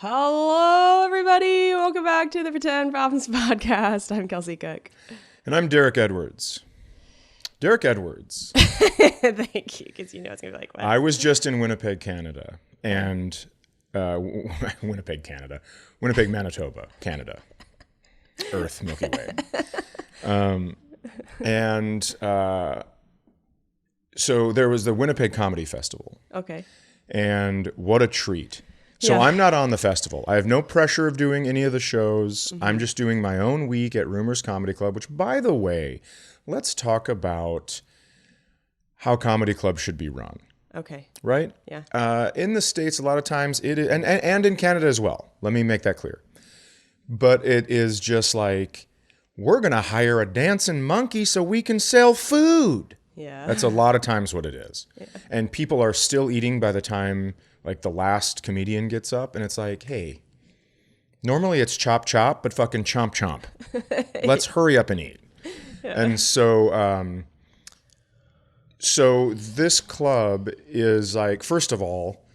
Hello, everybody. Welcome back to the Pretend Province Podcast. I'm Kelsey Cook. And I'm Derek Edwards. Derek Edwards. Thank you, because you know it's going to be like, what? I was just in Winnipeg, Canada. And Winnipeg, Manitoba, Canada. Earth, Milky Way. So there was the Winnipeg Comedy Festival. Okay. And what a treat. So Yeah. I'm not on the festival. I have no pressure of doing any of the shows. I'm just doing my own week at Rumors Comedy Club, which, by the way, let's talk about how comedy clubs should be run. Okay. Right? Yeah. In the States, a lot of times it is, and in Canada as well. Let me make that clear. But it is just like, we're going to hire a dancing monkey so we can sell food. Yeah. That's a lot of times what it is. Yeah. And people are still eating by the time like the last comedian gets up, and it's like, hey, normally it's chop chop, but fucking chomp chomp. Let's hurry up and eat. Yeah. And so this club is like, first of all,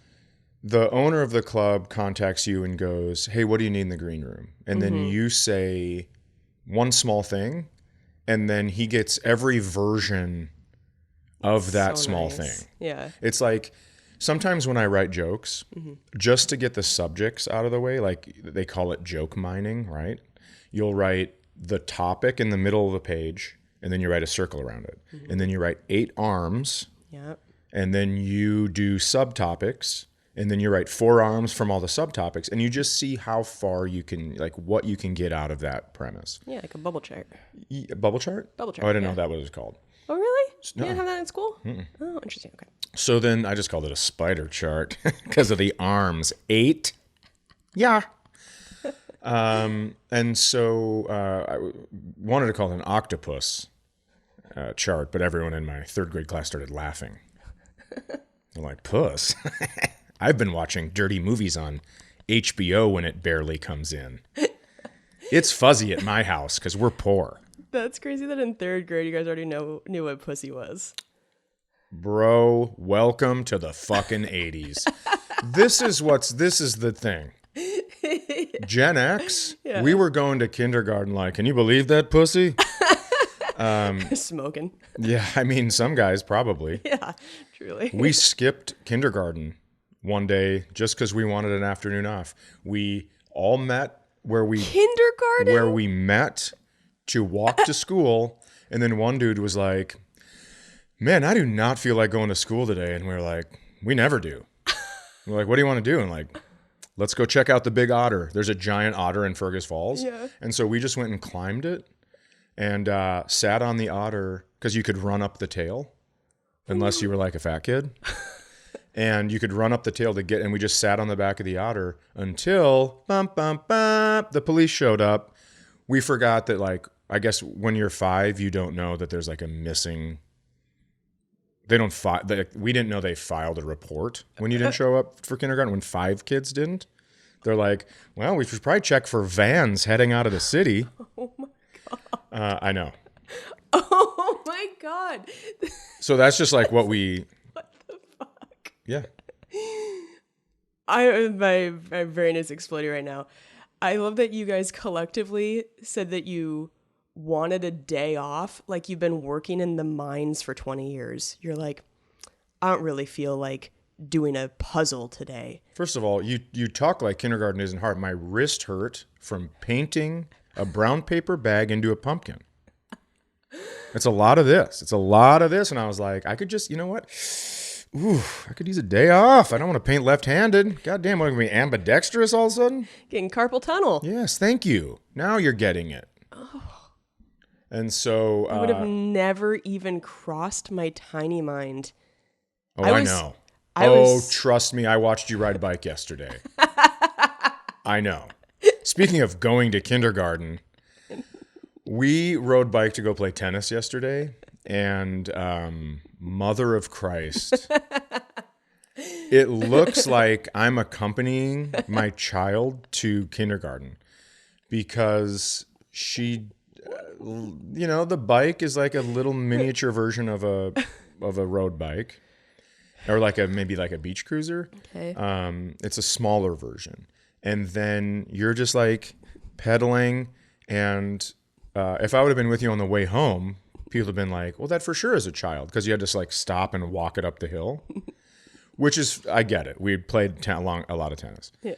the owner of the club contacts you and goes, hey, what do you need in the green room? And then you say one small thing, and then he gets every version of that small thing. Yeah. It's like, sometimes when I write jokes, just to get the subjects out of the way, like they call it joke mining, right? You'll write the topic in the middle of the page, and then you write a circle around it. And then you write 8 arms, and then you do subtopics, and then you write 4 arms from all the subtopics, and you just see how far you can, like what you can get out of that premise. Yeah, like a bubble chart. A bubble chart? Bubble chart. Oh, I didn't know that was called. Oh, really? No. You didn't have that in school? Oh, interesting. Okay. So then I just called it a spider chart because of the arms. 8. Yeah. And so I wanted to call it an octopus chart, but everyone in my 3rd grade class started laughing. I'm like, puss? I've been watching dirty movies on HBO when it barely comes in. It's fuzzy at my house because we're poor. That's crazy that in 3rd grade you guys already knew what pussy was. Bro, welcome to the fucking 80s. This is the thing. Gen X, we were going to kindergarten like, can you believe that pussy? Smoking. Yeah, I mean, some guys probably. Yeah, truly. We skipped kindergarten one day just because we wanted an afternoon off. We all met Kindergarten? where we met to walk to school, and then one dude was like, man, I do not feel like going to school today. And we're like, we never do. We're like, what do you want to do? And like, let's go check out the big otter. There's a giant otter in Fergus Falls. Yeah. And so we just went and climbed it and sat on the otter because you could run up the tail unless you were like a fat kid. And you could run up the tail and we just sat on the back of the otter until the police showed up. We forgot that, like, I guess when you're 5, you don't know that there's like a missing. We didn't know they filed a report when you didn't show up for kindergarten, when 5 kids didn't. They're like, well, we should probably check for vans heading out of the city. Oh my God. I know. Oh my God. So that's just like what the fuck? Yeah. My brain is exploding right now. I love that you guys collectively said that you wanted a day off, like you've been working in the mines for 20 years. You're like, I don't really feel like doing a puzzle today. First of all, you talk like kindergarten isn't hard. My wrist hurt from painting a brown paper bag into a pumpkin. It's a lot of this. And I was like, I could just, you know what? Ooh, I could use a day off. I don't want to paint left-handed. Goddamn, what, am I going to be ambidextrous all of a sudden? Getting carpal tunnel. Yes, thank you. Now you're getting it. Oh. And so... I would have never even crossed my tiny mind. Oh, I know. Trust me, I watched you ride a bike yesterday. I know. Speaking of going to kindergarten, we rode bike to go play tennis yesterday, and Mother of Christ, it looks like I'm accompanying my child to kindergarten because she, the bike is like a little miniature version of a road bike. Or maybe like a beach cruiser. Okay. It's a smaller version. and then you're just like pedaling. And if I would have been with you on the way home, people have been like, well, that for sure is a child, because you had to like stop and walk it up the hill, which is, I get it. We played a lot of tennis. Yeah.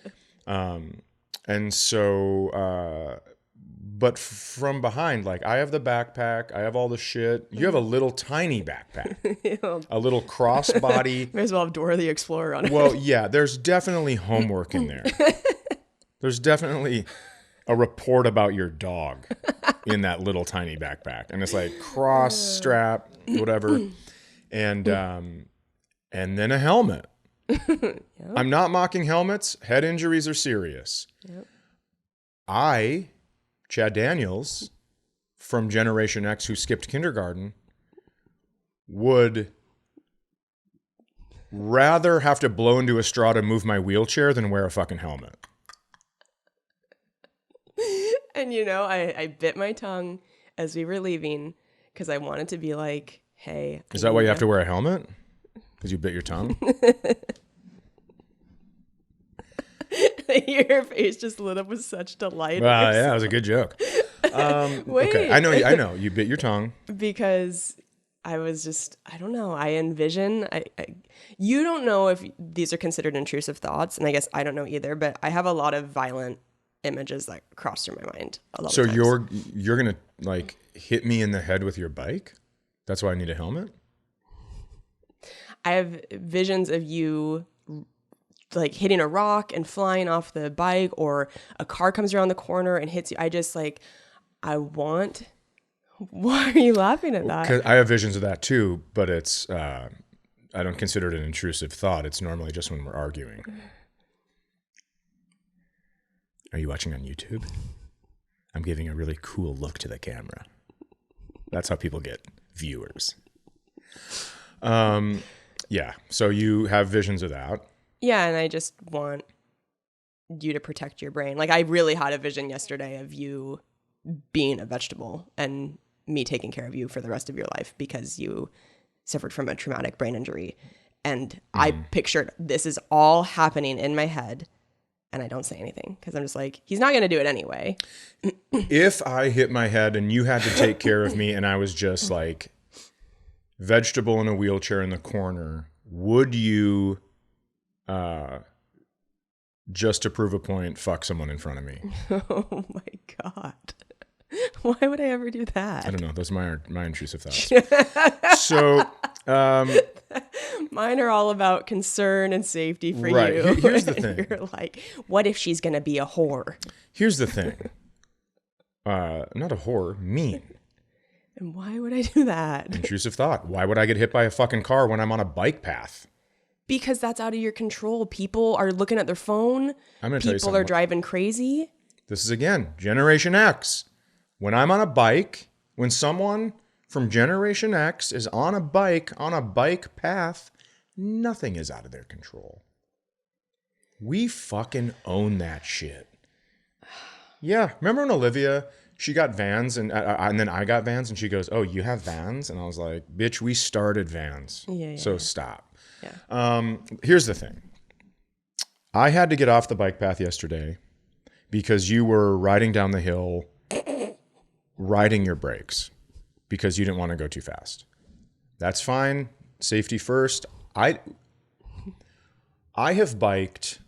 And so, but from behind, like I have the backpack, I have all the shit. You have a little tiny backpack, a little crossbody. May as well have Dora the Explorer on it. Well, yeah, there's definitely homework in there. There's definitely a report about your dog in that little tiny backpack. And it's like cross strap, whatever. And then a helmet. Yep. I'm not mocking helmets. Head injuries are serious. Yep. Chad Daniels from Generation X, who skipped kindergarten, would rather have to blow into a straw to move my wheelchair than wear a fucking helmet. And I bit my tongue as we were leaving because I wanted to be like, hey. Is that why you have to wear a helmet? Because you bit your tongue? Your face just lit up with such delight. Yeah, it was a good joke. Wait. Okay, I know. You bit your tongue. Because I was just, I don't know. I envision, you don't know if these are considered intrusive thoughts, and I guess I don't know either, but I have a lot of violent images that cross through my mind a lot of times. So you're going to like hit me in the head with your bike? That's why I need a helmet? I have visions of you like hitting a rock and flying off the bike, or a car comes around the corner and hits you. Why are you laughing at that? 'Cause I have visions of that too, but it's, I don't consider it an intrusive thought. It's normally just when we're arguing. Are you watching on YouTube? I'm giving a really cool look to the camera. That's how people get viewers. Yeah. So you have visions of that. Yeah, and I just want you to protect your brain. Like, I really had a vision yesterday of you being a vegetable and me taking care of you for the rest of your life because you suffered from a traumatic brain injury. And I pictured this is all happening in my head, and I don't say anything because I'm just like, he's not going to do it anyway. If I hit my head and you had to take care of me and I was just like vegetable in a wheelchair in the corner, would you... just to prove a point, fuck someone in front of me? Oh my God. Why would I ever do that? I don't know. Those are my intrusive thoughts. So, mine are all about concern and safety for right. you. Here's the thing. You're like, what if she's going to be a whore? Here's the thing. Not a whore, mean. And why would I do that? Intrusive thought. Why would I get hit by a fucking car when I'm on a bike path? Because that's out of your control. People are looking at their phone. I'm going to tell you People something. are driving crazy. This is, again, Generation X. When I'm on a bike, when someone from Generation X is on a bike path, nothing is out of their control. We fucking own that shit. Yeah. Remember when Olivia, she got Vans and then I got Vans and she goes, oh, you have Vans? And I was like, bitch, we started Vans. Yeah. So stop. Yeah. Here's the thing. I had to get off the bike path yesterday because you were riding down the hill, riding your brakes because you didn't want to go too fast. That's fine. Safety first. I have biked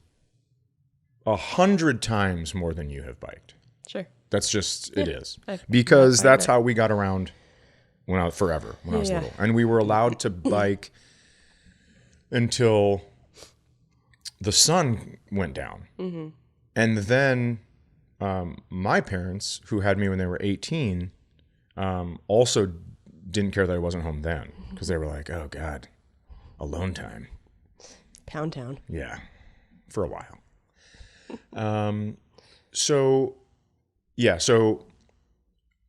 100 times more than you have biked. Sure. That's just, it is. Because that's how we got around when I was little. And we were allowed to bike until the sun went down. Mm-hmm. And then my parents, who had me when they were 18, also didn't care that I wasn't home then because they were like, oh, God, alone time. Pound Town. Yeah, for a while. So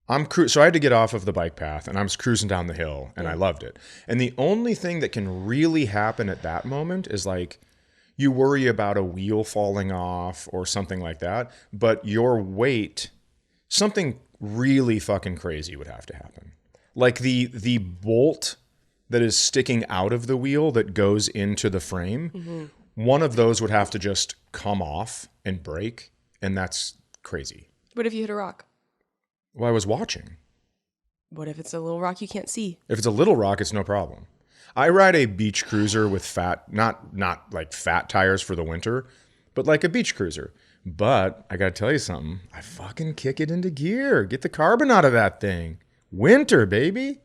I had to get off of the bike path and I was cruising down the hill and I loved it. And the only thing that can really happen at that moment is like you worry about a wheel falling off or something like that, but your weight, something really fucking crazy would have to happen. Like the bolt that is sticking out of the wheel that goes into the frame one of those would have to just come off and break, and that's crazy. What if you hit a rock? Well, I was watching. What if it's a little rock you can't see? If it's a little rock, it's no problem. I ride a beach cruiser with not like fat tires for the winter, but like a beach cruiser. But I got to tell you something. I fucking kick it into gear. Get the carbon out of that thing. Winter, baby.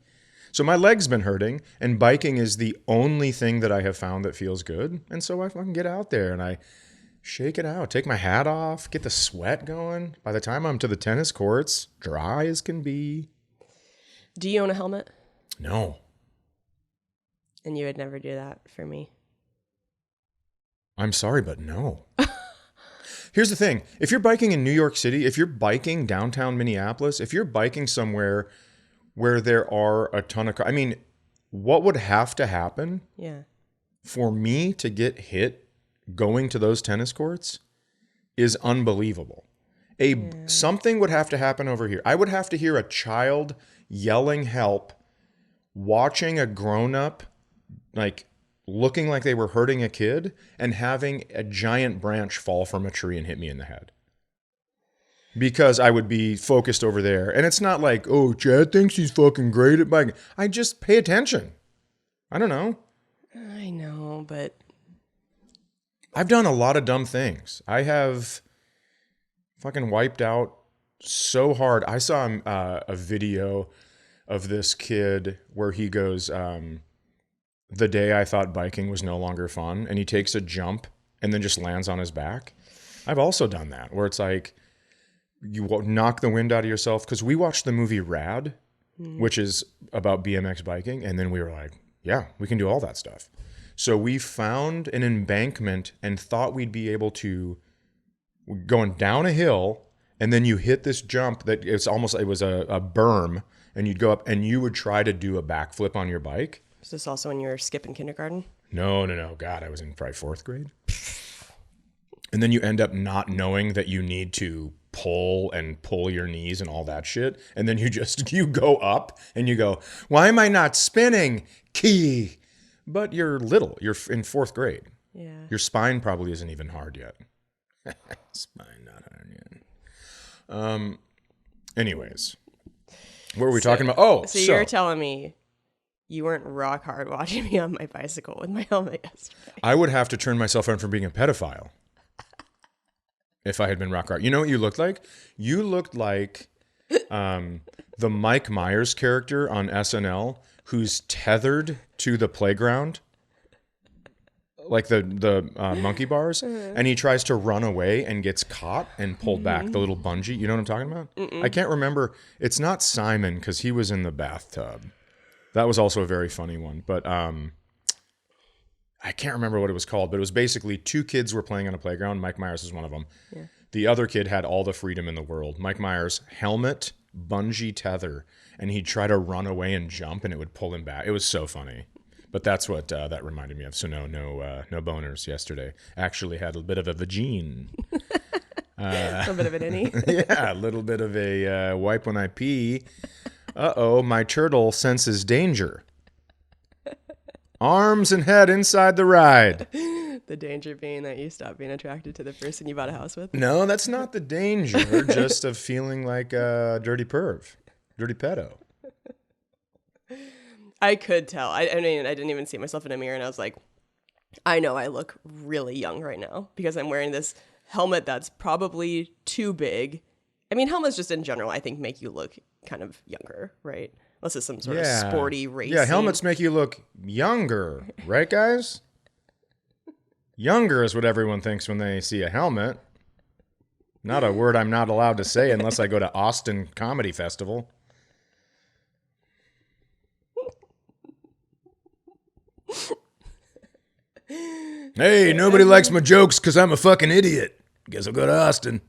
So my leg's been hurting, and biking is the only thing that I have found that feels good. And so I fucking get out there and I shake it out, take my hat off, get the sweat going. By the time I'm to the tennis courts, dry as can be. Do you own a helmet? No. And you would never do that for me. I'm sorry, but no. Here's the thing. If you're biking in New York City, if you're biking downtown Minneapolis, if you're biking somewhere where there are a ton of cars, I mean, what would have to happen for me to get hit going to those tennis courts is unbelievable. Something would have to happen over here. I would have to hear a child yelling help, watching a grown-up like looking like they were hurting a kid, and having a giant branch fall from a tree and hit me in the head. Because I would be focused over there. And it's not like, oh, Chad thinks he's fucking great at biking. I just pay attention. I don't know. I know, but I've done a lot of dumb things. I have fucking wiped out so hard. I saw a video of this kid where he goes, the day I thought biking was no longer fun, and he takes a jump and then just lands on his back. I've also done that, where it's like you knock the wind out of yourself. Because we watched the movie Rad, which is about BMX biking, and then we were like, yeah, we can do all that stuff. So we found an embankment and thought we'd be able to going down a hill, and then you hit this jump that it was a berm, and you'd go up and you would try to do a backflip on your bike. Is this also when you were skipping kindergarten? No. God, I was in probably 4th grade. And then you end up not knowing that you need to pull your knees and all that shit. And then you go up and you go, why am I not spinning? Key. But you're little. You're in 4th grade. Yeah. Your spine probably isn't even hard yet. Spine not hard yet. Anyways, what were we talking about? Oh, so you're telling me you weren't rock hard watching me on my bicycle with my helmet yesterday. I would have to turn myself in for being a pedophile if I had been rock hard. You know what you looked like? You looked like the Mike Myers character on SNL who's tethered to the playground, like the monkey bars, and he tries to run away and gets caught and pulled back, the little bungee. You know what I'm talking about? I can't remember. It's not Simon because he was in the bathtub. That was also a very funny one, but I can't remember what it was called, but it was basically 2 kids were playing on a playground. Mike Myers is one of them. Yeah. The other kid had all the freedom in the world. Mike Myers, helmet, bungee tether, and he'd try to run away and jump, and it would pull him back. It was so funny. But that's what that reminded me of. So no boners yesterday. Actually had a bit of a vagine. A little bit of an innie. Yeah, a little bit of a wipe when I pee. Uh-oh, my turtle senses danger. Arms and head inside the ride. The danger being that you stop being attracted to the person you bought a house with? No, that's not the danger, just of feeling like a dirty perv, dirty pedo. I could tell. I mean, I didn't even see myself in a mirror, and I was like, I know I look really young right now because I'm wearing this helmet that's probably too big. I mean, helmets just in general, I think, make you look kind of younger, right? Unless it's some sort of sporty racing. Yeah, helmets make you look younger, right, guys? Younger is what everyone thinks when they see a helmet. Not a word I'm not allowed to say unless I go to Austin Comedy Festival. Hey, nobody likes my jokes because I'm a fucking idiot. Guess I'll go to Austin.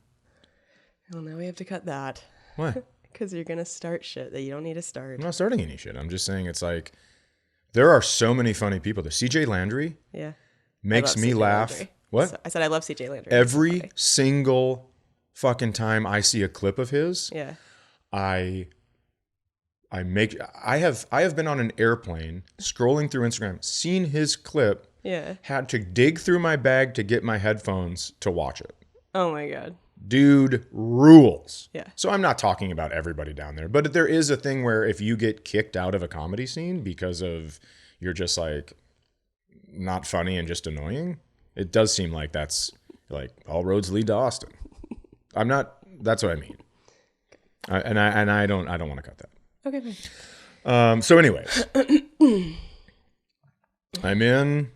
Well, now we have to cut that. Why? Because you're going to start shit that you don't need to start. I'm not starting any shit. I'm just saying it's like, there are so many funny people. The CJ Landry makes me laugh. Landry. What? I said I love CJ Landry. Every single fucking time I see a clip of his, I have been on an airplane scrolling through Instagram, seen his clip Yeah. had to dig through my bag to get my headphones to watch it. Oh my God. Dude rules. Yeah. So I'm not talking about everybody down there, but there is a thing where if you get kicked out of a comedy scene because of you're just like not funny and just annoying, it does seem like that's like all roads lead to Austin. I'm not. That's what I mean. I don't want to cut that. Okay. Fine. So anyways, I'm in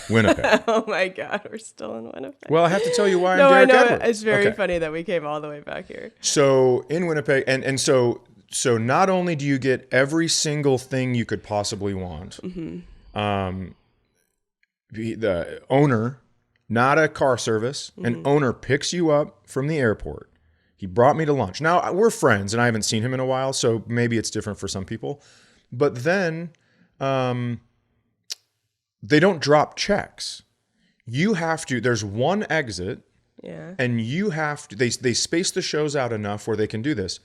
Winnipeg. Oh my God, we're still in Winnipeg. Well, I have to tell you why No, I'm Derek I know. Edwards. It's very Okay. funny that we came all the way back here. So in Winnipeg, and so not only do you get every single thing you could possibly want, the owner, not a car service, an owner picks you up from the airport. He brought me to lunch. Now, we're friends, and I haven't seen him in a while, so maybe it's different for some people. But then they don't drop checks. You have to, there's one exit, Yeah. and you have to, they space the shows out enough where they can do this.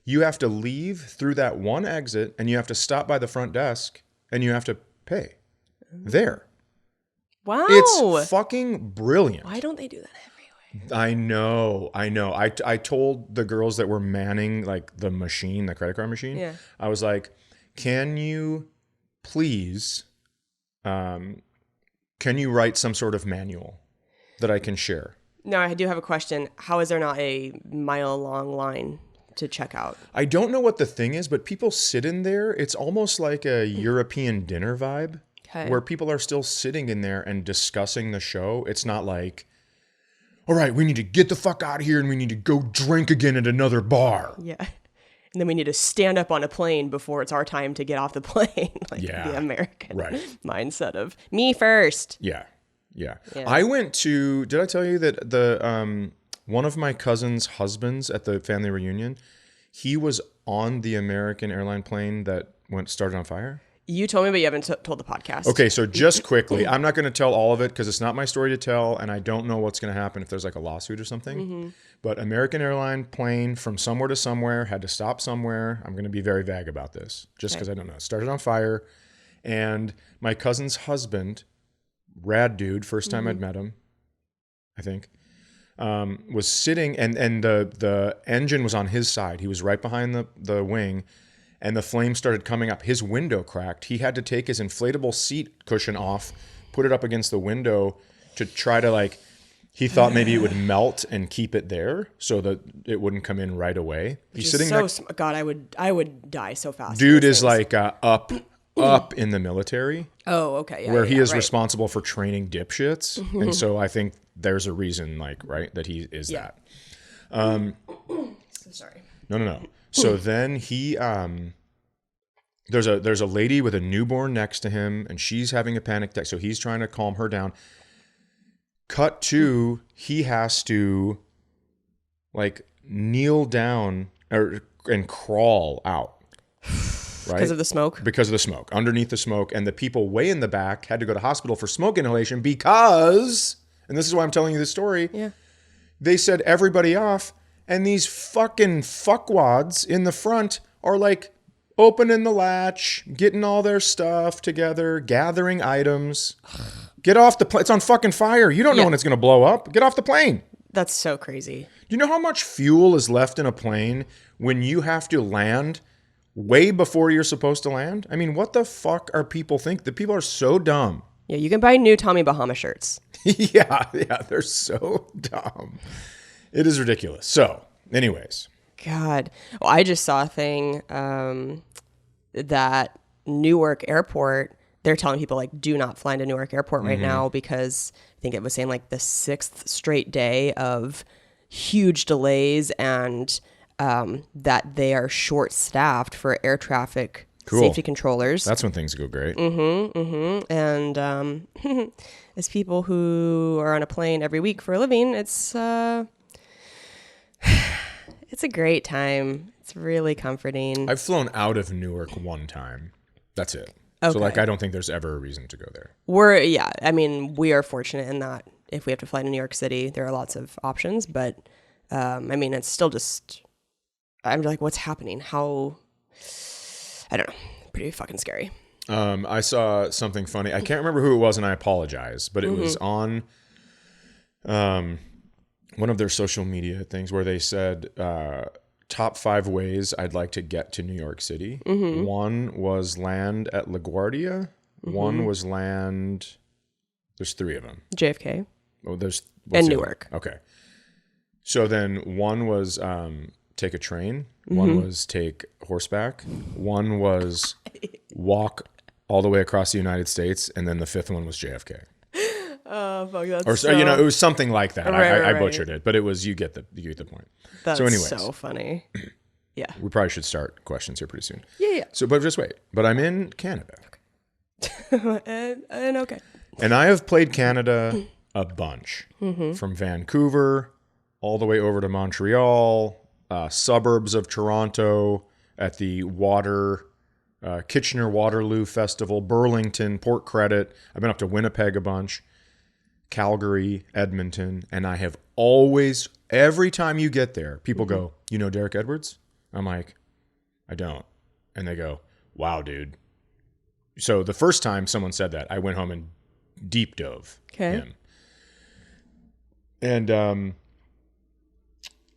You have to leave through that one exit, and you have to stop by the front desk, and you have to pay there. Wow. It's fucking brilliant. Why don't they do that everywhere? I know. I told the girls that were manning like the machine, the credit card machine. Yeah. I was like, can you please, can you write some sort of manual that I can share? No, I do have a question. How is there not a mile-long line to check out? I don't know what the thing is, but people sit in there. It's almost like a European dinner vibe. Okay. Where people are still sitting in there and discussing the show. It's not like, all right, we need to get the fuck out of here and we need to go drink again at another bar. Yeah. And then we need to stand up on a plane before it's our time to get off the plane. Like the American mindset of me first. Yeah. I went to, did I tell you that the one of my cousin's husbands at the family reunion, he was on the American airline plane that started on fire? You told me, but you haven't told the podcast. Okay, so just quickly, I'm not going to tell all of it because it's not my story to tell, and I don't know what's going to happen if there's like a lawsuit or something. But American airline plane from somewhere to somewhere had to stop somewhere. I'm going to be very vague about this just because I don't know. It started on fire, and my cousin's husband, rad dude, first time I'd met him, I think, was sitting, and the engine was on his side. He was right behind the wing. And the flame started coming up. His window cracked. He had to take his inflatable seat cushion off, put it up against the window to try to he thought maybe it would melt and keep it there so that it wouldn't come in right away. He's sitting there. God, I would die so fast. Dude is like up in the military. Oh, okay. Yeah, where he is responsible for training dipshits. And so I think there's a reason that he is that. So sorry. No. So then he, there's a lady with a newborn next to him, and she's having a panic attack. So he's trying to calm her down. Cut to, he has to kneel down and crawl out. Right? Because of the smoke? Because of the smoke, underneath the smoke. And the people way in the back had to go to hospital for smoke inhalation because, and this is why I'm telling you this story. Yeah. They said everybody off. And these fucking fuckwads in the front are opening the latch, getting all their stuff together, gathering items. Get off the plane. It's on fucking fire. You don't know when it's going to blow up. Get off the plane. That's so crazy. Do you know how much fuel is left in a plane when you have to land way before you're supposed to land? I mean, what the fuck are people think? The people are so dumb. Yeah, you can buy new Tommy Bahama shirts. Yeah, they're so dumb. It is ridiculous. So, anyways. God. Well, I just saw a thing that Newark Airport, they're telling people do not fly into Newark Airport right now because I think it was saying the 6th straight day of huge delays and that they are short-staffed for air traffic safety controllers. That's when things go great. And as people who are on a plane every week for a living, it's a great time. It's really comforting. I've flown out of Newark one time. That's it. Okay. So I don't think there's ever a reason to go there. We are fortunate in that if we have to fly to New York City, there are lots of options, but it's still just, I'm like, what's happening? How, I don't know, pretty fucking scary. I saw something funny. I can't remember who it was, and I apologize, but it was on one of their social media things where they said top 5 ways I'd like to get to New York City. One was land at LaGuardia. One was land. There's 3 of them. JFK. Oh, there's And Newark. Okay. So then one was take a train. One was take horseback. One was walk all the way across the United States, and then the 5th one was JFK. Oh, fuck, that's Or so, it was something like that. Right, I right. butchered it, but it was you get the point. That's so anyways, so funny. Yeah. we probably should start questions here pretty soon. Yeah. So, but just wait. But I'm in Canada. and okay. And I have played Canada a bunch, from Vancouver all the way over to Montreal, suburbs of Toronto, at the Kitchener-Waterloo Festival, Burlington, Port Credit. I've been up to Winnipeg a bunch, Calgary, Edmonton, and I have always, every time you get there, people go, "You know Derek Edwards?" I'm like, "I don't." And they go, "Wow, dude." So the first time someone said that, I went home and deep dove him. And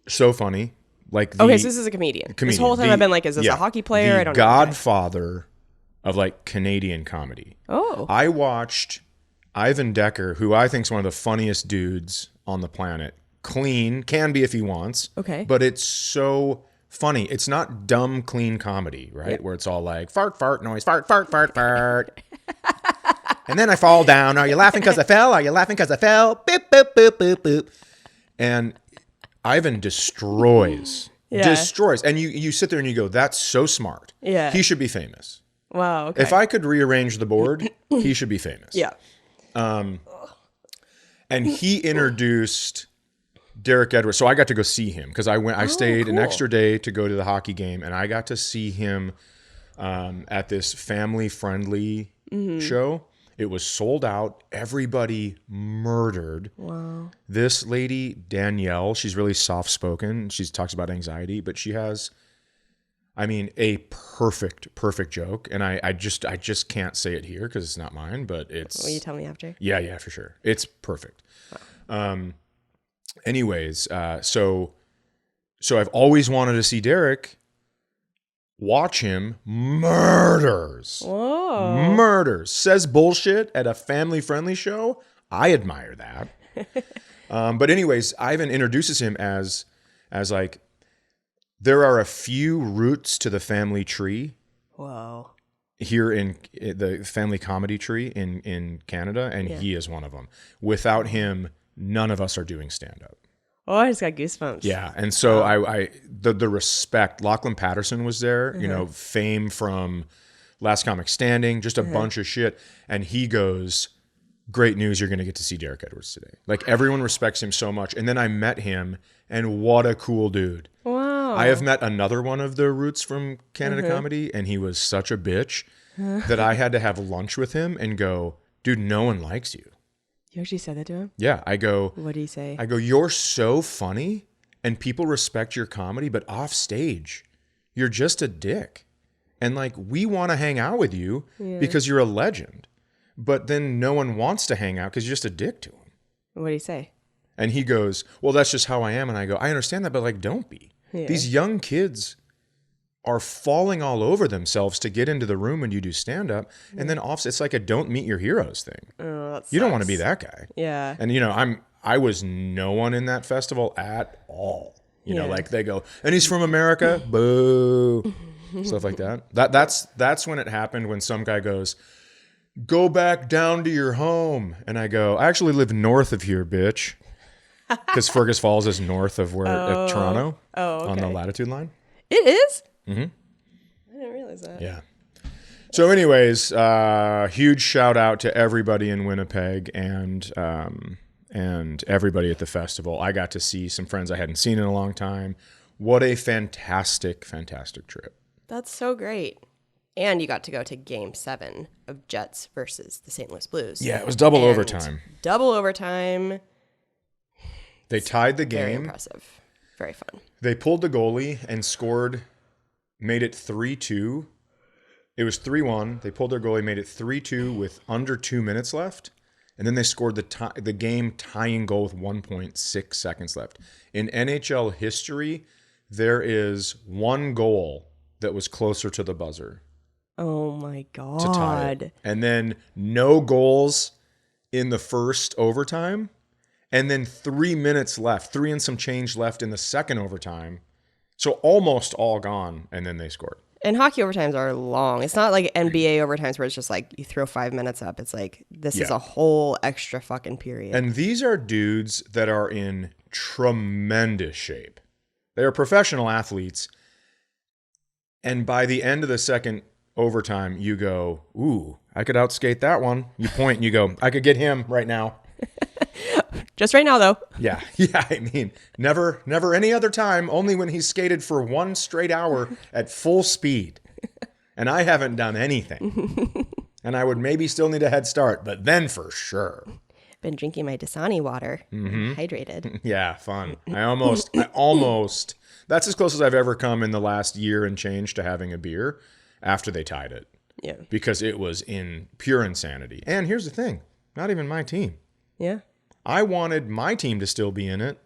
so funny. Like Okay, so this is a comedian. This whole time I've been like, is this a hockey player? I don't know. Godfather of like Canadian comedy. Oh. I watched Ivan Decker, who I think is one of the funniest dudes on the planet. Clean, can be if he wants. Okay. But it's so funny. It's not dumb, clean comedy, right? Yep. Where it's all like fart, fart, noise, fart, fart, fart, fart. And then I fall down. Are you laughing because I fell? Are you laughing because I fell? Boop, boop, boop, boop, boop. And Ivan destroys. And you sit there and you go, that's so smart. Yeah. He should be famous. Wow. Okay. If I could rearrange the board, he should be famous. Yeah. And he introduced Derek Edwards. So I got to go see him because I stayed an extra day to go to the hockey game, and I got to see him at this family-friendly show. It was sold out. Everybody murdered. Wow. This lady, Danielle, she's really soft-spoken. She talks about anxiety, but she has, a perfect joke. And I just can't say it here because it's not mine, but it's... Will you tell me after? Yeah, for sure. It's perfect. Wow. Anyways, so I've always wanted to see Derek. Watch him. Murders. Whoa. Murders. Says bullshit at a family-friendly show. I admire that. But anyways, Ivan introduces him as like, there are a few roots to the family tree. Whoa. Here in the family comedy tree in Canada, and he is one of them. Without him, none of us are doing stand-up. Oh, I just got goosebumps. Yeah, and so the respect. Lachlan Patterson was there, fame from Last Comic Standing, just a bunch of shit. And he goes, "Great news, you're going to get to see Derek Edwards today." Like, everyone respects him so much. And then I met him, and what a cool dude. Wow. I have met another one of the roots from Canada comedy, and he was such a bitch that I had to have lunch with him and go, "Dude, no one likes you." You actually said that to him? Yeah, I go... What did he say? I go, "You're so funny, and people respect your comedy, but off stage, you're just a dick. And like, we want to hang out with you because you're a legend. But then no one wants to hang out because you're just a dick to them." What did he say? And he goes, "Well, that's just how I am." And I go, "I understand that, but like, don't be. Yeah. These young kids are falling all over themselves to get into the room when you do stand-up. And then it's like a don't meet your heroes thing. Oh, that You don't want to sucks. be that guy." Yeah. And I was no one in that festival at all. Like they go, "And he's from America." Boo. Stuff like that. That's when it happened, when some guy goes, "Go back down to your home." And I go, "I actually live north of here, bitch." Because Fergus Falls is north of Toronto on the latitude line. It is? Mm-hmm. I didn't realize that. Yeah. So anyways, huge shout out to everybody in Winnipeg and everybody at the festival. I got to see some friends I hadn't seen in a long time. What a fantastic, fantastic trip. That's so great. And you got to go to Game 7 of Jets versus the St. Louis Blues. Yeah, it was double overtime. Double overtime. They tied the Very game. impressive. Very fun. They pulled the goalie and scored, made it 3-2 It was 3-1. They pulled their goalie, made it 3-2 with under 2 minutes left. And then they scored the game tying goal with 1.6 seconds left. In NHL history, there is one goal that was closer to the buzzer. Oh my God. To tie it. And then no goals in the first overtime. And then 3 minutes left, 3 and some change left in the second overtime. So almost all gone. And then they scored. And hockey overtimes are long. It's not like NBA overtimes where it's just like you throw 5 minutes up. It's like this is a whole extra fucking period. And these are dudes that are in tremendous shape. They are professional athletes. And by the end of the second overtime, you go, ooh, I could outskate that one. You point and you go, I could get him right now. Just right now, though. Yeah. I mean, never any other time, only when he's skated for 1 straight hour at full speed. And I haven't done anything. And I would maybe still need a head start, but then for sure. Been drinking my Dasani water. Hydrated. Yeah, fun. I almost, that's as close as I've ever come in the last year and change to having a beer after they tied it. Yeah. Because it was in pure insanity. And here's the thing, not even my team. Yeah. I wanted my team to still be in it,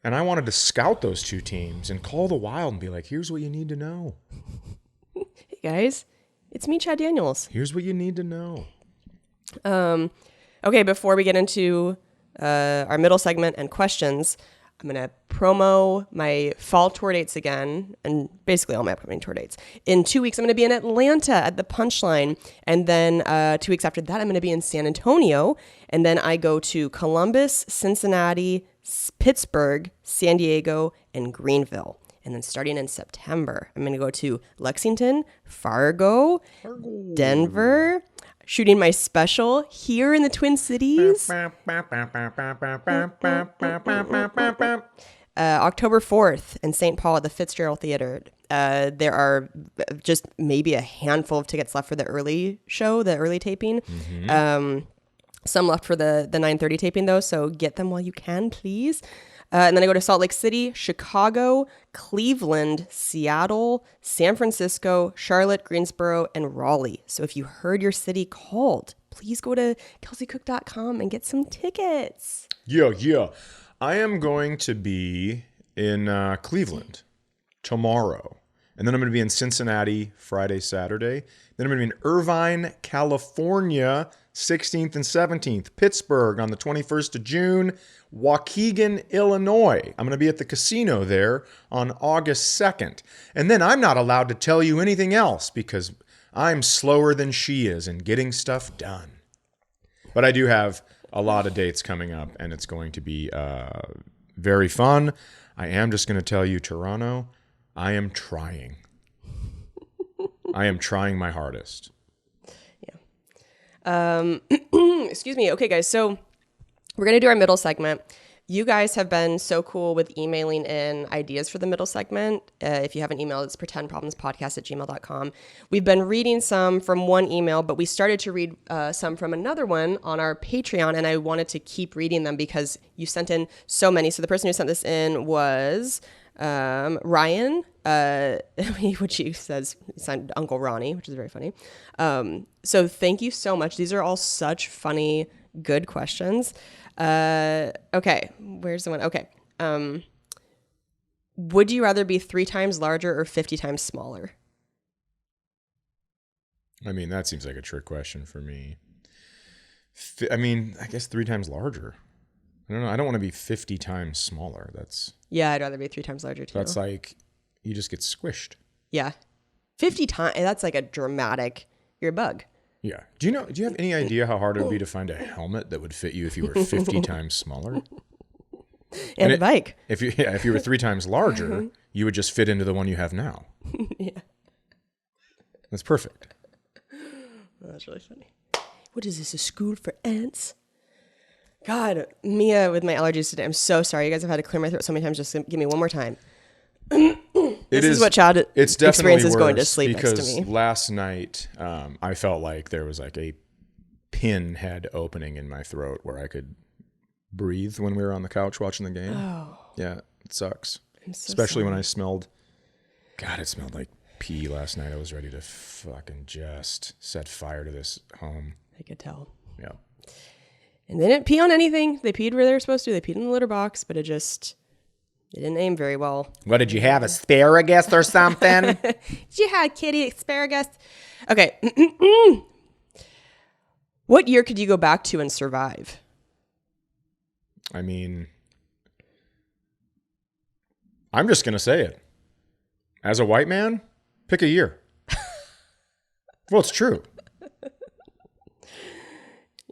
and I wanted to scout those 2 teams and call the Wild and be like, here's what you need to know. Hey, guys. It's me, Chad Daniels. Here's what you need to know. Okay, before we get into our middle segment and questions, I'm going to promo my fall tour dates again, and basically all my upcoming tour dates. In 2 weeks, I'm going to be in Atlanta at the Punchline, and then 2 weeks after that, I'm going to be in San Antonio, and then I go to Columbus, Cincinnati, Pittsburgh, San Diego, and Greenville. And then starting in September, I'm going to go to Lexington, Fargo, Denver, shooting my special here in the Twin Cities. October 4th in St. Paul at the Fitzgerald Theater. There are just maybe a handful of tickets left for the early show, the early taping. Some left for the 9:30 taping, though, so get them while you can, please. And then I go to Salt Lake City, Chicago, Cleveland, Seattle, San Francisco, Charlotte, Greensboro, and Raleigh. So if you heard your city called, please go to kelseycook.com and get some tickets. Yeah. I am going to be in Cleveland tomorrow. And then I'm going to be in Cincinnati Friday, Saturday. Then I'm going to be in Irvine, California, 16th and 17th. Pittsburgh on the 21st of June. Waukegan, Illinois. I'm going to be at the casino there on August 2nd. And then I'm not allowed to tell you anything else because I'm slower than she is in getting stuff done. But I do have a lot of dates coming up, and it's going to be very fun. I am just going to tell you, Toronto, I am trying. I am trying my hardest. Yeah. Excuse me. Okay, guys. So we're going to do our middle segment. You guys have been so cool with emailing in ideas for the middle segment. If you have an email, it's pretendproblemspodcast@gmail.com. We've been reading some from one email, but we started to read some from another one on our Patreon, and I wanted to keep reading them because you sent in so many. So the person who sent this in was Ryan, which he says he signed Uncle Ronnie, which is very funny. So thank you so much. These are all such funny, good questions. Okay, where's the one? Okay. Would you rather be 3 times larger or 50 times smaller? I mean, that seems like a trick question for me. I mean, I guess 3 times larger. I don't know. I don't want to be 50 times smaller. Yeah, I'd rather be 3 times larger too. That's like, you just get squished. Yeah. 50 times, that's like a dramatic, you're a bug. Yeah. Do you have any idea how hard it would be to find a helmet that would fit you if you were 50 times smaller? And a bike. If you were 3 times larger, you would just fit into the one you have now. Yeah. That's perfect. That's really funny. What is this, a school for ants? God, Mia with my allergies today. I'm so sorry. You guys have had to clear my throat so many times. Just give me one more time. This is what Chad experiences going to sleep next to me. Because last night, I felt like there was like a pinhead opening in my throat where I could breathe when we were on the couch watching the game. Oh. Yeah, it sucks. I'm so Especially sorry. when I smelled, God, it smelled like pee last night. I was ready to fucking just set fire to this home. I could tell. Yeah. And they didn't pee on anything. They peed where they were supposed to. They peed in the litter box, but they didn't aim very well. What did you have? Asparagus or something? Did you have kitty asparagus? Okay. What year could you go back to and survive? I mean, I'm just going to say it. As a white man, pick a year. Well, it's true.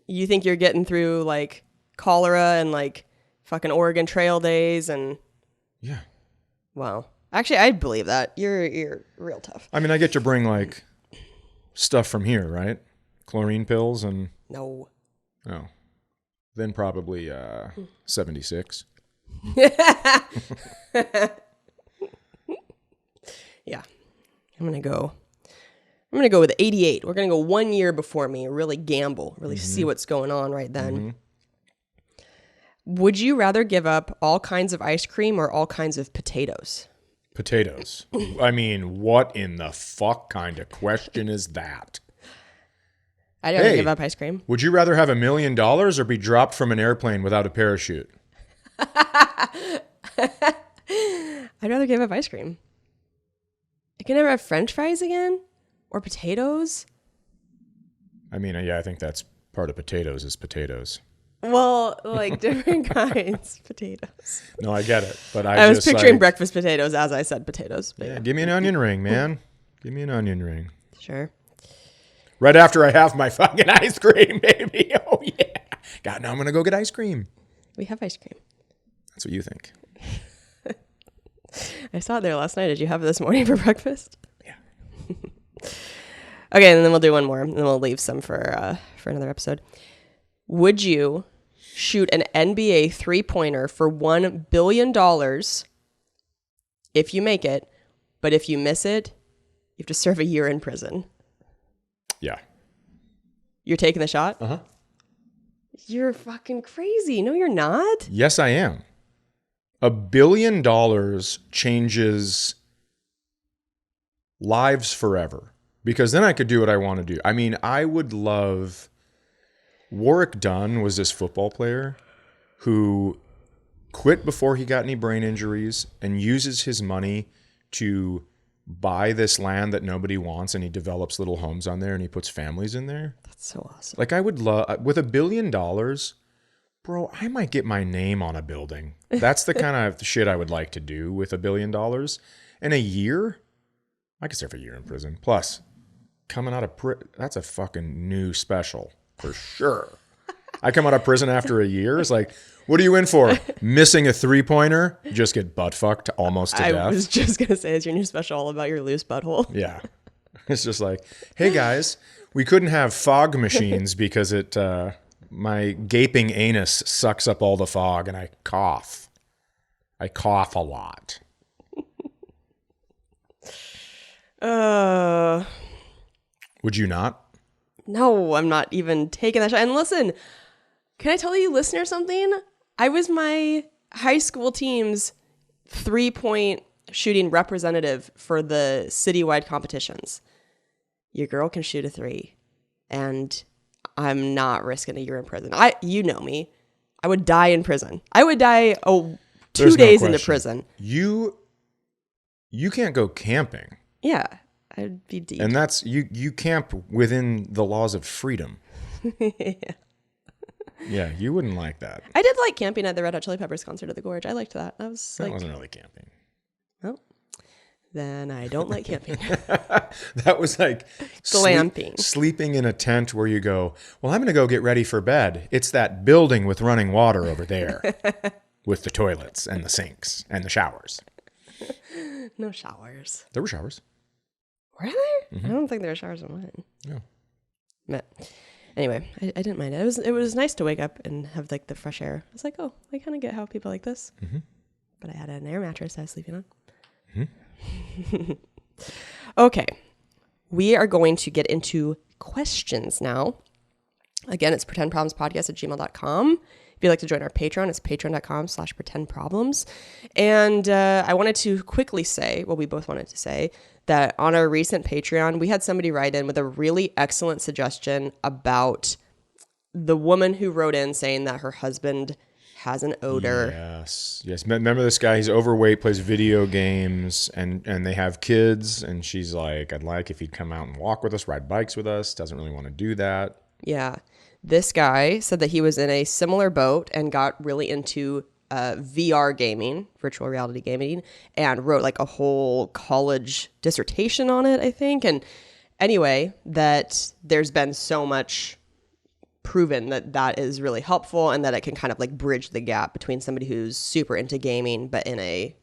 You think you're getting through like cholera and like fucking Oregon Trail days and... Yeah. Wow. Actually, I believe that. You're real tough. I mean, I get to bring like stuff from here, right? Chlorine pills and... No. Oh. Then probably 76. Yeah. I'm going to go with 88. We're going to go 1 year before me, really gamble, really see what's going on right then. Would you rather give up all kinds of ice cream or all kinds of potatoes? Potatoes. I mean, what in the fuck kind of question is that? I'd rather give up ice cream. Would you rather have $1 million or be dropped from an airplane without a parachute? I'd rather give up ice cream. I can never have French fries again or potatoes. I mean, yeah, I think that's part of potatoes is potatoes. Well, like different kinds potatoes. No, I get it, but I was picturing breakfast potatoes as I said potatoes. But yeah, give me an onion ring, man. Give me an onion ring. Sure. Right after I have my fucking ice cream, baby. Oh yeah. God, now I'm gonna go get ice cream. We have ice cream. That's what you think. I saw it there last night. Did you have it this morning for breakfast? Yeah. Okay, and then we'll do one more, and then we'll leave some for another episode. Would you shoot an NBA three-pointer for $1 billion if you make it, but if you miss it, you have to serve a year in prison? Yeah. You're taking the shot? Uh-huh. You're fucking crazy. No, you're not. Yes, I am. $1 billion changes lives forever because then I could do what I want to do. I mean, I would love... Warwick Dunn was this football player who quit before he got any brain injuries and uses his money to buy this land that nobody wants, and he develops little homes on there and he puts families in there. That's so awesome. Like I would love, with $1 billion, bro, I might get my name on a building. That's the kind of shit I would like to do with $1 billion. In a year, I could serve a year in prison. Plus, coming out of prison, that's a fucking new special for sure. I come out of prison after a year. It's like, what are you in for? Missing a three-pointer? You just get butt fucked almost to death. I was just going to say, is your new special all about your loose butthole? Yeah. It's just like, hey guys, we couldn't have fog machines because my gaping anus sucks up all the fog and I cough. I cough a lot. Would you not? No, I'm not even taking that shot. And listen, can I tell you, listener, something? I was my high school team's 3-point shooting representative for the citywide competitions. Your girl can shoot a 3, and I'm not risking a year in prison. You know me. I would die in prison. I would die 2 days into prison. You can't go camping. Yeah, I'd be deep. And that's you camp within the laws of freedom. Yeah. Yeah, you wouldn't like that. I did like camping at the Red Hot Chili Peppers concert at the Gorge. I liked that. That wasn't really camping. Oh, then I don't like camping. That was like glamping. Sleeping in a tent where you go, well, I'm going to go get ready for bed. It's that building with running water over there with the toilets and the sinks and the showers. No showers. There were showers. Were there? Mm-hmm. I don't think there were showers in mine. No. But anyway, I didn't mind it. It was nice to wake up and have like the fresh air. I was like, oh, I kind of get how people like this. Mm-hmm. But I had an air mattress I was sleeping on. Mm-hmm. Okay. We are going to get into questions now. Again, it's pretendproblemspodcast@gmail.com. If you'd like to join our Patreon, it's patreon.com/pretendproblems. And I wanted to quickly say, well, we both wanted to say that on our recent Patreon, we had somebody write in with a really excellent suggestion about the woman who wrote in saying that her husband has an odor. Yes. Remember this guy? He's overweight, plays video games, and they have kids. And she's like, I'd like if he'd come out and walk with us, ride bikes with us. Doesn't really want to do that. Yeah. This guy said that he was in a similar boat and got really into VR gaming, virtual reality gaming, and wrote like a whole college dissertation on it, I think. And anyway, that there's been so much proven that is really helpful and that it can kind of like bridge the gap between somebody who's super into gaming but in a,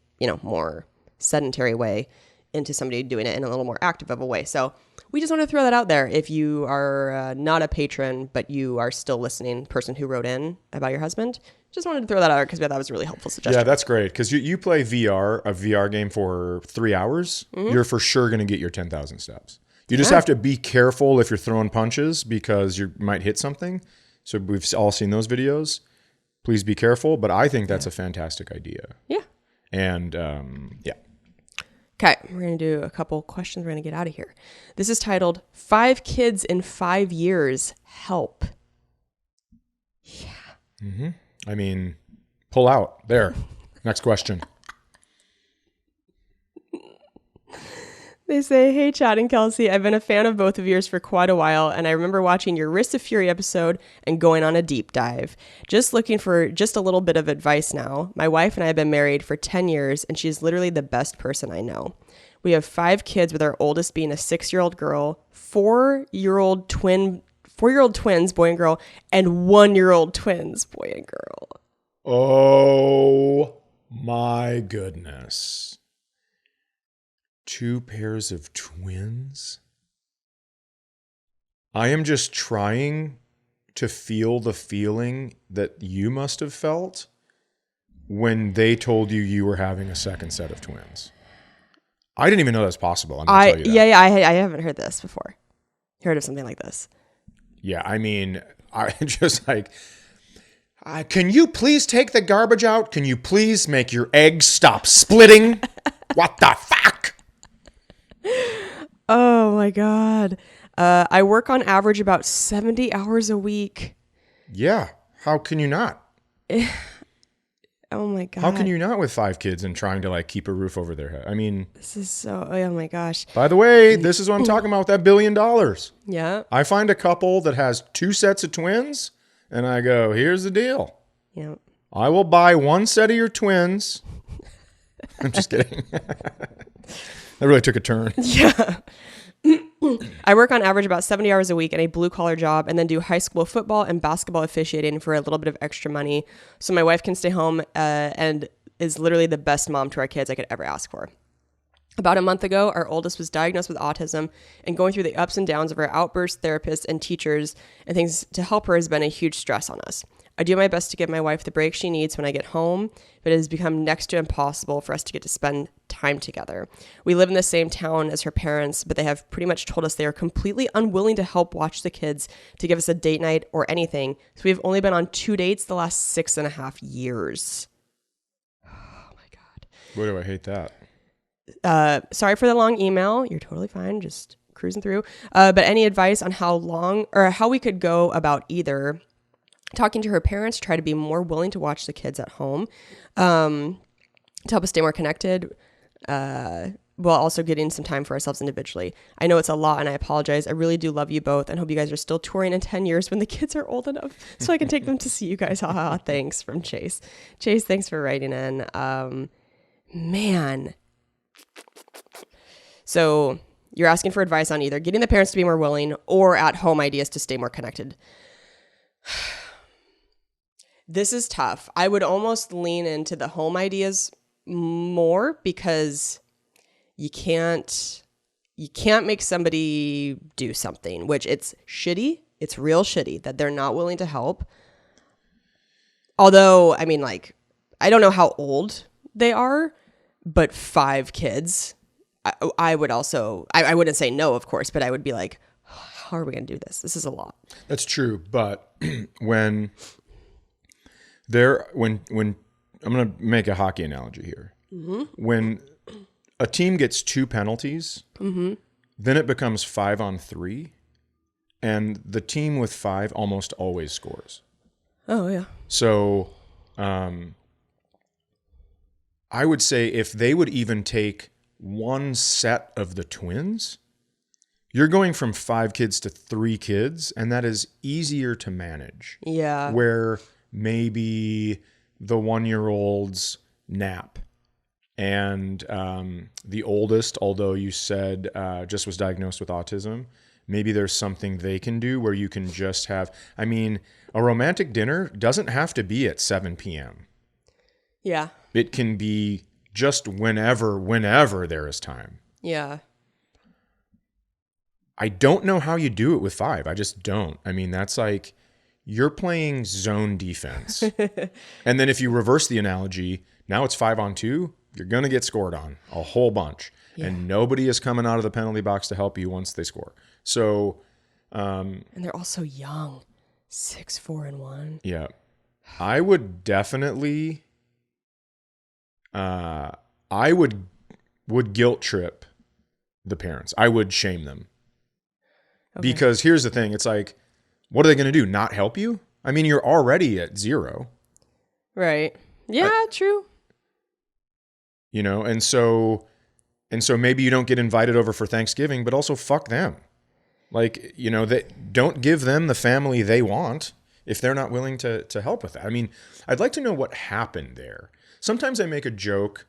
more sedentary way into somebody doing it in a little more active of a way. So we just want to throw that out there. If you are not a patron but you are still listening, person who wrote in about your husband, just wanted to throw that out because we thought that was a really helpful suggestion. Yeah, that's great because you play a VR game for 3 hours, you're for sure going to get your 10,000 steps. You just have to be careful if you're throwing punches because you might hit something. So we've all seen those videos. Please be careful. But I think that's a fantastic idea. Yeah. And yeah. Okay, we're going to do a couple questions. We're going to get out of here. This is titled 5 Kids in 5 Years. Help. Yeah. Mm-hmm. I mean, pull out. There. Next question. They say, hey, Chad and Kelsey, I've been a fan of both of yours for quite a while, and I remember watching your Wrist of Fury episode and going on a deep dive. Just looking for just a little bit of advice now. My wife and I have been married for 10 years, and she's literally the best person I know. We have 5 kids, with our oldest being a 6-year-old girl, 4-year-old twins, boy and girl, and 1-year-old twins, boy and girl. Oh, my goodness. 2 pairs of twins? I am just trying to feel the feeling that you must have felt when they told you you were having a second set of twins. I didn't even know that's possible. I'm gonna tell you that. Yeah, I haven't heard this before. Heard of something like this. Yeah, I mean, I just like, can you please take the garbage out? Can you please make your eggs stop splitting? What the fuck? Oh my God. I work on average about 70 hours a week. Yeah. How can you not? Oh my God. How can you not with 5 kids and trying to like keep a roof over their head? I mean, this is so, oh my gosh. By the way, this is what I'm talking about with that $1 billion. Yeah. I find a couple that has 2 sets of twins and I go, here's the deal. Yeah. I will buy 1 set of your twins. I'm just kidding. That really took a turn. Yeah. I work on average about 70 hours a week in a blue collar job and then do high school football and basketball officiating for a little bit of extra money. So my wife can stay home and is literally the best mom to our kids I could ever ask for. About a month ago, our oldest was diagnosed with autism, and going through the ups and downs of our outbursts, therapists, and teachers and things to help her has been a huge stress on us. I do my best to give my wife the break she needs when I get home, but it has become next to impossible for us to get to spend time together. We live in the same town as her parents, but they have pretty much told us they are completely unwilling to help watch the kids, to give us a date night or anything. So we've only been on 2 dates the last 6.5 years. Oh my God. Boy, do I hate that. Sorry for the long email. You're totally fine. Just cruising through. But any advice on how long or how we could go about either talking to her parents, try to be more willing to watch the kids at home, to help us stay more connected, while also getting some time for ourselves individually. I know it's a lot and I apologize. I really do love you both and hope you guys are still touring in 10 years when the kids are old enough so I can take them to see you guys. Haha. Thanks, from Chase. Chase, thanks for writing in. Man. So you're asking for advice on either getting the parents to be more willing or at home ideas to stay more connected. This is tough. I would almost lean into the home ideas more because you can't make somebody do something, which it's shitty. It's real shitty that they're not willing to help. Although, I mean, like, I don't know how old they are, but 5 kids, I would also, I wouldn't say no, of course, but I would be like, how are we going to do this? This is a lot. That's true. But when when I'm going to make a hockey analogy here. When a team gets 2 penalties, then it becomes 5-on-3, and the team with 5 almost always scores. Oh yeah. So, I would say if they would even take one set of the twins, you're going from 5 kids to 3 kids, and that is easier to manage. Yeah. Where maybe the 1-year-olds nap, and the oldest, although you said just was diagnosed with autism, maybe there's something they can do where you can just have, I mean, a romantic dinner doesn't have to be at 7 p.m. Yeah. It can be just whenever there is time. Yeah. I don't know how you do it with 5. I just don't. I mean, that's like you're playing zone defense. And then if you reverse the analogy, now it's 5-on-2, you're going to get scored on a whole bunch. Yeah. And nobody is coming out of the penalty box to help you once they score. So, and they're also young, 6, 4, and 1. Yeah. I would definitely, I would guilt trip the parents. I would shame them. Okay. Because here's the thing. It's like, what are they going to do? Not help you? I mean, you're already at 0. Right. Yeah, true. You know, and so maybe you don't get invited over for Thanksgiving, but also fuck them. Like, you know, they don't give them the family they want if they're not willing to help with that. I mean, I'd like to know what happened there. Sometimes I make a joke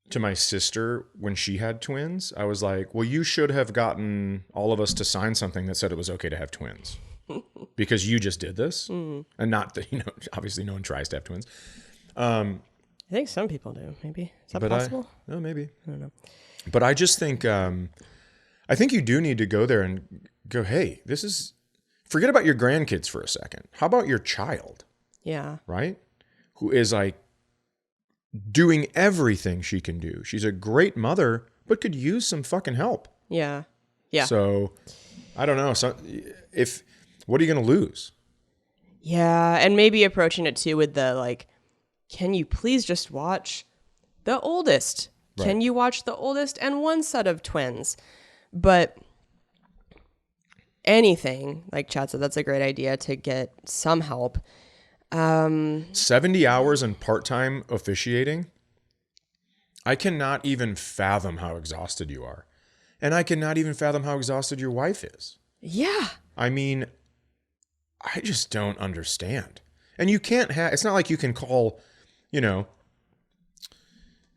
to my sister when she had twins. I was like, well, you should have gotten all of us to sign something that said it was okay to have twins because you just did this. And not that, you know, obviously no one tries to have twins. I think some people do, maybe. Is that possible? No, maybe. I don't know. But I just think, I think you do need to go there and go, hey, forget about your grandkids for a second. How about your child? Yeah. Right? Who is like doing everything she can do. She's a great mother, but could use some fucking help. Yeah. Yeah. So, I don't know. So what are you going to lose? Yeah. And maybe approaching it too with the like, can you please just watch the oldest? Right. Can you watch the oldest and one set of twins? But anything, like Chad said, that's a great idea to get some help. 70 hours and part-time officiating. I cannot even fathom how exhausted you are. And I cannot even fathom how exhausted your wife is. Yeah. I mean, I just don't understand. And you can't it's not like you can call, you know,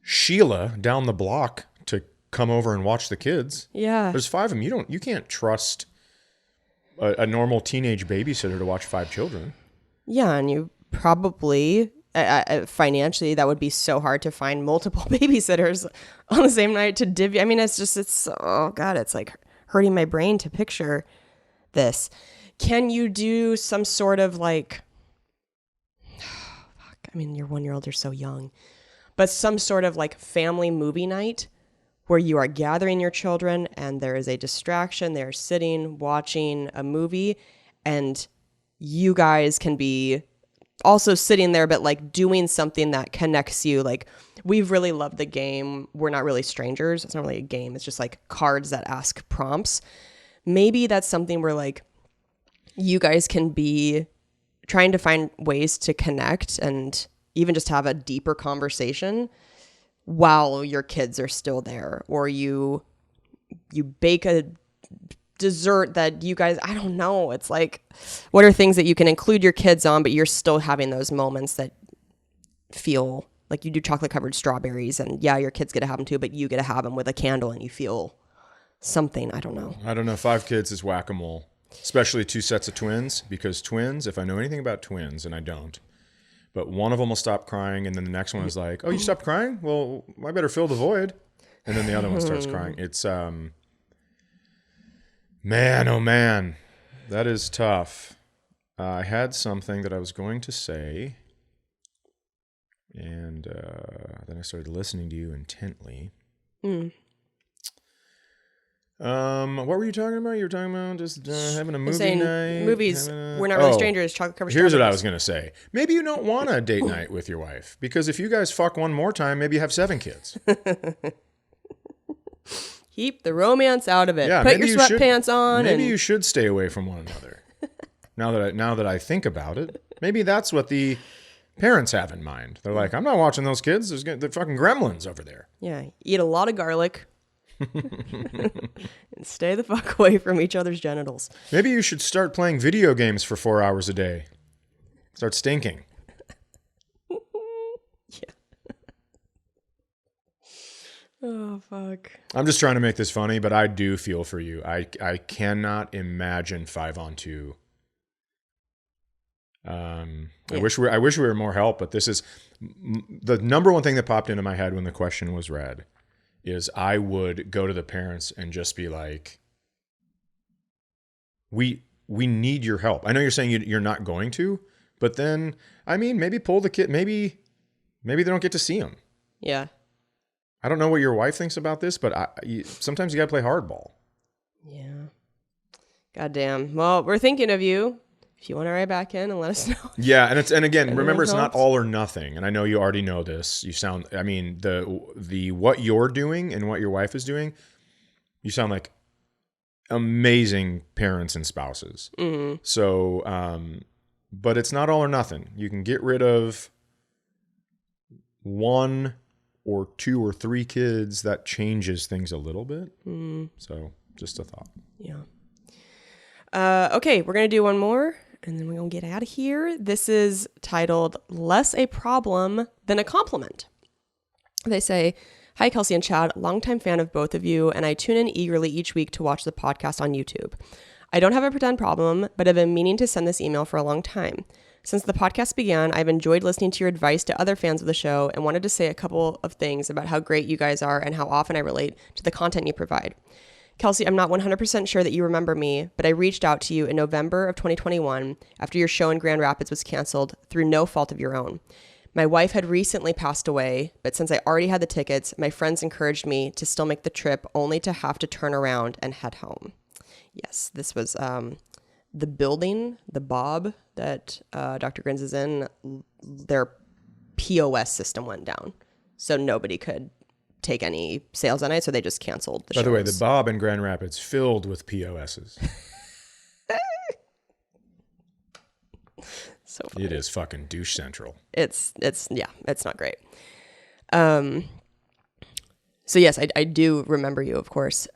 Sheila down the block to come over and watch the kids. Yeah. There's 5 of them. You can't trust a normal teenage babysitter to watch 5 children. Yeah, and you probably, financially, that would be so hard to find multiple babysitters on the same night to divvy. I mean, oh God, it's like hurting my brain to picture this. Can you do some sort of like, I mean, your 1-year-olds are so young, but some sort of like family movie night where you are gathering your children and there is a distraction. They're sitting, watching a movie, and you guys can be also sitting there, but like doing something that connects you. Like, we've really loved the game We're Not Really Strangers. It's not really a game. It's just like cards that ask prompts. Maybe that's something where like you guys can be trying to find ways to connect and even just have a deeper conversation while your kids are still there, or you bake a dessert that you guys, I don't know. It's like, what are things that you can include your kids on, but you're still having those moments that feel like you do chocolate covered strawberries, and yeah, your kids get to have them too, but you get to have them with a candle and you feel something. I don't know. 5 kids is whack-a-mole, especially 2 sets of twins, because twins, if I know anything about twins, and I don't, but one of them will stop crying, and then the next one is like, oh, you stopped crying? Well, I better fill the void. And then the other one starts crying. It's, man, oh man, that is tough. I had something that I was going to say, and then I started listening to you intently. What were you talking about? You were talking about just having a movie night. Movies. We're Not Really Strangers. Chocolate covered Here's what strawberries. I was gonna say. Maybe you don't want a date night with your wife because if you guys fuck one more time, maybe you have 7 kids. Keep the romance out of it. Yeah, Put your sweatpants on. Maybe you should stay away from one another. now that I think about it, maybe that's what the parents have in mind. They're like, I'm not watching those kids. They're fucking gremlins over there. Yeah, eat a lot of garlic. And stay the fuck away from each other's genitals. Maybe you should start playing video games for 4 hours a day. Start stinking. Yeah. Oh, fuck. I'm just trying to make this funny, but I do feel for you. I cannot imagine 5-on-2. I wish we were more help, but this is the number one thing that popped into my head when the question was read. Is I would go to the parents and just be like, we need your help. I know you're saying you're not going to, but then, I mean, maybe pull the kid, maybe they don't get to see him. Yeah. I don't know what your wife thinks about this, but sometimes you got to play hardball. Yeah. Goddamn. Well, we're thinking of you. If you want to write back in and let us know. Yeah, and again, remember, it's not all or nothing. And I know you already know this. You sound, I mean, the what you're doing and what your wife is doing, you sound like amazing parents and spouses. Mm-hmm. So, but it's not all or nothing. You can get rid of 1 or 2 or 3 kids. That changes things a little bit. So, just a thought. Yeah. Okay, we're going to do one more. And then we're going to get out of here. This is titled Less a Problem Than a Compliment. They say, Hi, Kelsey and Chad, longtime fan of both of you, and I tune in eagerly each week to watch the podcast on YouTube. I don't have a pretend problem, but I've been meaning to send this email for a long time. Since the podcast began, I've enjoyed listening to your advice to other fans of the show and wanted to say a couple of things about how great you guys are and how often I relate to the content you provide. Kelsey, I'm not 100% sure that you remember me, but I reached out to you in November of 2021 after your show in Grand Rapids was canceled through no fault of your own. My wife had recently passed away, but since I already had the tickets, my friends encouraged me to still make the trip only to have to turn around and head home. Yes, this was the building, the Bob that Dr. Grins is in, their POS system went down. So nobody could take any sales that night, so they just canceled the shows. By the way, the Bob in Grand Rapids filled with POSs. So funny. It is fucking douche central. It's not great. So yes, I do remember you, of course.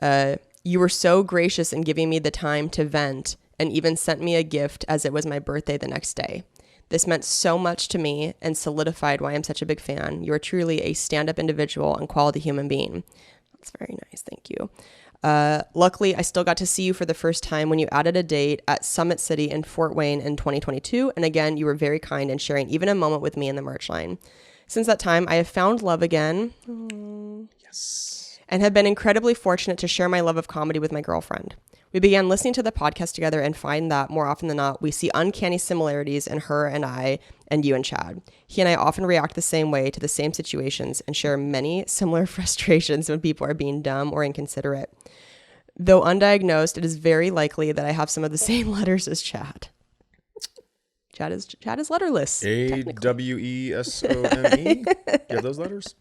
You were so gracious in giving me the time to vent and even sent me a gift as it was my birthday the next day. This meant so much to me and solidified why I'm such a big fan. You are truly a stand-up individual and quality human being. That's very nice. Thank you. Luckily, I still got to see you for the first time when you added a date at Summit City in Fort Wayne in 2022. And again, you were very kind in sharing even a moment with me in the merch line. Since that time, I have found love again. Yes. And have been incredibly fortunate to share my love of comedy with my girlfriend. We began listening to the podcast together and find that more often than not, we see uncanny similarities in her and I and you and Chad. He and I often react the same way to the same situations and share many similar frustrations when people are being dumb or inconsiderate. Though undiagnosed, it is very likely that I have some of the same letters as Chad. Chad is letterless. AWESOME? You have those letters?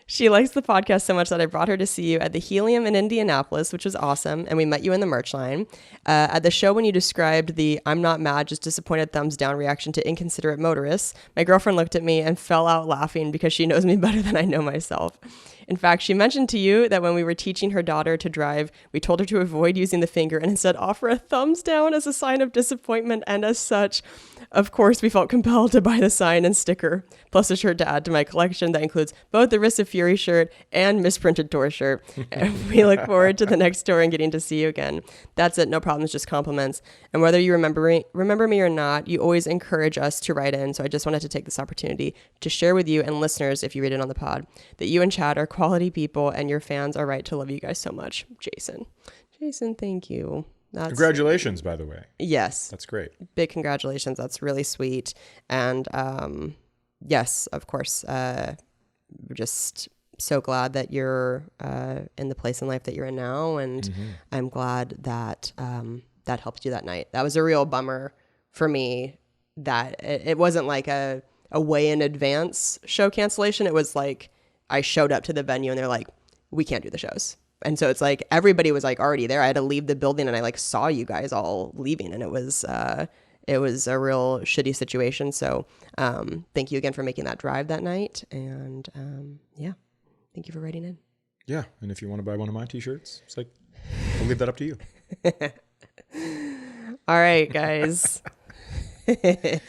She likes the podcast so much that I brought her to see you at the Helium in Indianapolis, which was awesome. And we met you in the merch line. At the show when you described the I'm not mad, just disappointed thumbs down reaction to inconsiderate motorists, my girlfriend looked at me and fell out laughing because she knows me better than I know myself. In fact, she mentioned to you that when we were teaching her daughter to drive, we told her to avoid using the finger and instead offer a thumbs down as a sign of disappointment. And as such, of course, we felt compelled to buy the sign and sticker, plus a shirt to add to my collection that includes both the Wrists of Fury shirt and misprinted tour shirt. And we look forward to the next tour and getting to see you again. That's it. No problems, just compliments. And whether you remember me or not, you always encourage us to write in. So I just wanted to take this opportunity to share with you and listeners, if you read it on the pod, that you and Chad are quality people and your fans are right to love you guys so much. Jason, thank you. Congratulations, by the way. Yes. That's great. Big congratulations. That's really sweet. And yes, of course, just so glad that you're in the place in life that you're in now. And I'm glad that that helped you that night. That was a real bummer for me that it wasn't like a way in advance show cancellation. It was like I showed up to the venue and they're like, we can't do the shows. And so it's like everybody was like already there. I had to leave the building and I like saw you guys all leaving, and it was a real shitty situation. So thank you again for making that drive that night. And yeah, thank you for writing in. Yeah. And if you want to buy one of my t-shirts, it's like, I'll leave that up to you. All right, guys. Thank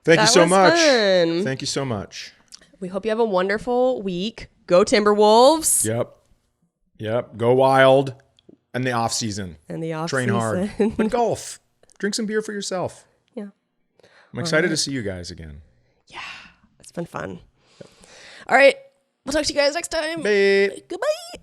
you so much. Fun. Thank you so much. We hope you have a wonderful week. Go Timberwolves. Yep. Go wild in the off season. Train hard. But golf. Drink some beer for yourself. Yeah. I'm excited to see you guys again. Yeah. It's been fun. All right. We'll talk to you guys next time. Bye. Goodbye.